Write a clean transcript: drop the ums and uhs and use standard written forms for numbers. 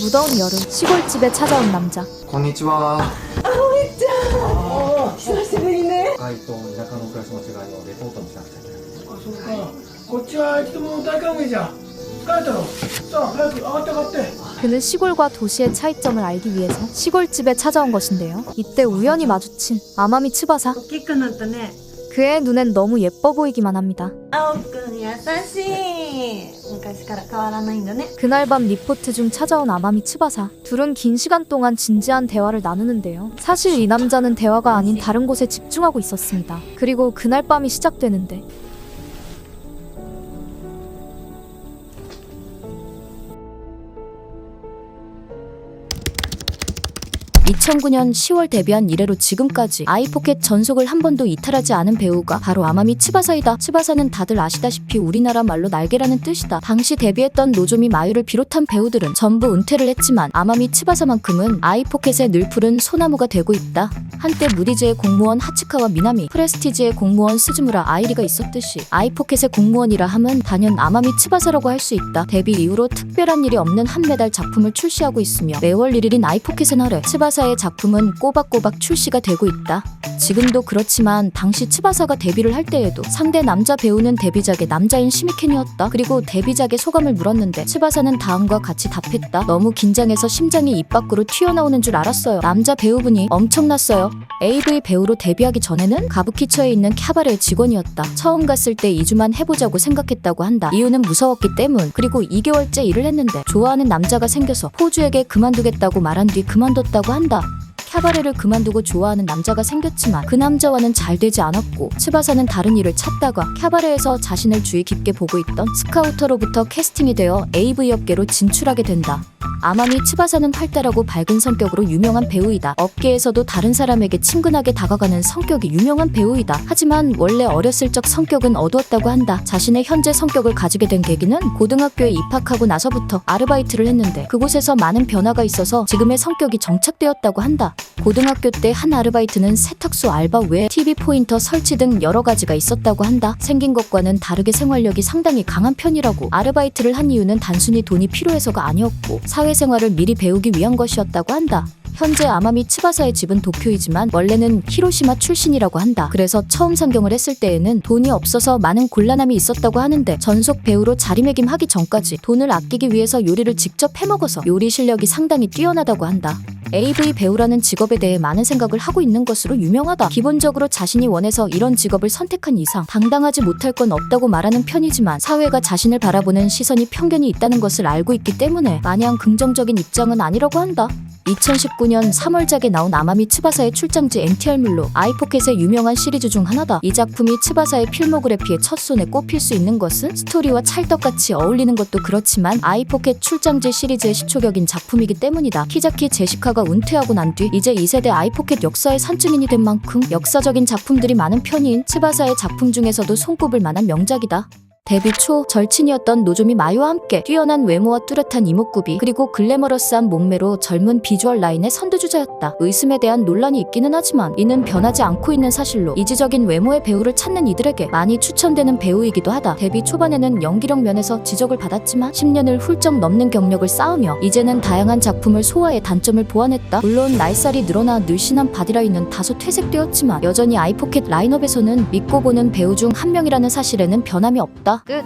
무더운 여름 시골집에 찾아온 남자. こんにちは。久しぶりね。都会と田舎の暮らしの違いをレポートにしなくちゃいけない。あ、そうか。こっちはいつも大歓迎じゃん。疲れたろ。さあ、早く上がって上がって。 그는 시골과 도시의 차이점을 알기 위해서 시골집에 찾아온 것인데요. 이때 우연히 마주친 아마미 츠바사. 大きくなったね。 그의 눈엔 너무 예뻐 보이기만 합니다. 青くん優しい。昔から変わらないんだね。 그날 밤 리포트 중 찾아온 아마미 츠바사. 둘은 긴 시간 동안 진지한 대화를 나누는데요. 사실 이 남자는 대화가 아닌 다른 곳에 집중하고 있었습니다. 그리고 그날 밤이 시작되는데 2009년 10월 데뷔한 이래로 지금까지 아이포켓 전속을 한 번도 이탈하지 않은 배우가 바로 아마미 츠바사이다. 츠바사는 다들 아시다시피 우리나라 말로 날개라는 뜻이다. 당시 데뷔했던 노조미 마유를 비롯한 배우들은 전부 은퇴를 했지만 아마미 츠바사만큼은 아이포켓의 늘 푸른 소나무가 되고 있다. 한때 무디즈의 공무원 하츠카와 미나미, 프레스티지의 공무원 스즈무라 아이리가 있었듯이 아이포켓의 공무원이라 함은 단연 아마미 츠바사라고 할 수 있다. 데뷔 이후로 특별한 일이 없는 한 매달 작품을 출시하고 있으며 매월 1일인 아이포켓의 날에 츠바사의 작품은 꼬박꼬박 출시가 되고 있다. 지금도 그렇지만 당시 츠바사가 데뷔를 할 때에도 상대 남자 배우는 데뷔작의 남자인 시미켄이었다. 그리고 데뷔작의 소감을 물었는데 츠바사는 다음과 같이 답했다. 너무 긴장해서 심장이 입 밖으로 튀어나오는 줄 알았어요. 남자 배우분이 엄청났어요. AV 배우로 데뷔하기 전에는 가부키처에 있는 캬바레 직원이었다. 처음 갔을 때 2주만 해보자고 생각했다고 한다. 이유는 무서웠기 때문. 그리고 2개월째 일을 했는데 좋아하는 남자가 생겨서 포주에게 그만두겠다고 말한 뒤 그만뒀다고 한다. 캬바레를 그만두고 좋아하는 남자가 생겼지만 그 남자와는 잘 되지 않았고 츠바사는 다른 일을 찾다가 캬바레에서 자신을 주의 깊게 보고 있던 스카우터로부터 캐스팅이 되어 AV 업계로 진출하게 된다. 아마미 츠바사는 활달하고 밝은 성격으로 유명한 배우이다. 업계에서도 다른 사람에게 친근하게 다가가는 성격이 유명한 배우이다. 하지만 원래 어렸을 적 성격은 어두웠다고 한다. 자신의 현재 성격을 가지게 된 계기는 고등학교에 입학하고 나서부터 아르바이트를 했는데 그곳에서 많은 변화가 있어서 지금의 성격이 정착되었다고 한다. 고등학교 때 한 아르바이트는 세탁소 알바 외에 TV 포인터 설치 등 여러 가지가 있었다고 한다. 생긴 것과는 다르게 생활력이 상당히 강한 편이라고. 아르바이트를 한 이유는 단순히 돈이 필요해서가 아니었고 사회생활을 미리 배우기 위한 것이었다고 한다. 현재 아마미 츠바사의 집은 도쿄이지만 원래는 히로시마 출신이라고 한다. 그래서 처음 상경을 했을 때에는 돈이 없어서 많은 곤란함이 있었다고 하는데 전속 배우로 자리매김하기 전까지 돈을 아끼기 위해서 요리를 직접 해먹어서 요리 실력이 상당히 뛰어나다고 한다. AV 배우라는 직업에 대해 많은 생각을 하고 있는 것으로 유명하다. 기본적으로 자신이 원해서 이런 직업을 선택한 이상 당당하지 못할 건 없다고 말하는 편이지만 사회가 자신을 바라보는 시선이 편견이 있다는 것을 알고 있기 때문에 마냥 긍정적인 입장은 아니라고 한다. 2019년 3월작에 나온 아마미 츠바사의 출장지 NTR물로 아이포켓의 유명한 시리즈 중 하나다. 이 작품이 츠바사의 필모그래피에 첫손에 꼽힐 수 있는 것은 스토리와 찰떡같이 어울리는 것도 그렇지만 아이포켓 출장지 시리즈의 시초격인 작품이기 때문이다. 키자키 제시카가 은퇴하고 난 뒤 이제 2세대 아이포켓 역사의 산증인이 된 만큼 역사적인 작품들이 많은 편인 츠바사의 작품 중에서도 손꼽을 만한 명작이다. 데뷔 초 절친이었던 노조미 마유와 함께 뛰어난 외모와 뚜렷한 이목구비 그리고 글래머러스한 몸매로 젊은 비주얼 라인의 선두주자였다. 의슴에 대한 논란이 있기는 하지만 이는 변하지 않고 있는 사실로 이지적인 외모의 배우를 찾는 이들에게 많이 추천되는 배우이기도 하다. 데뷔 초반에는 연기력 면에서 지적을 받았지만 10년을 훌쩍 넘는 경력을 쌓으며 이제는 다양한 작품을 소화해 단점을 보완했다. 물론 날살이 늘어나 늘씬한 바디라인은 다소 퇴색되었지만 여전히 아이포켓 라인업에서는 믿고 보는 배우 중 한 명이라는 사실에는 변함이 없다. 끝.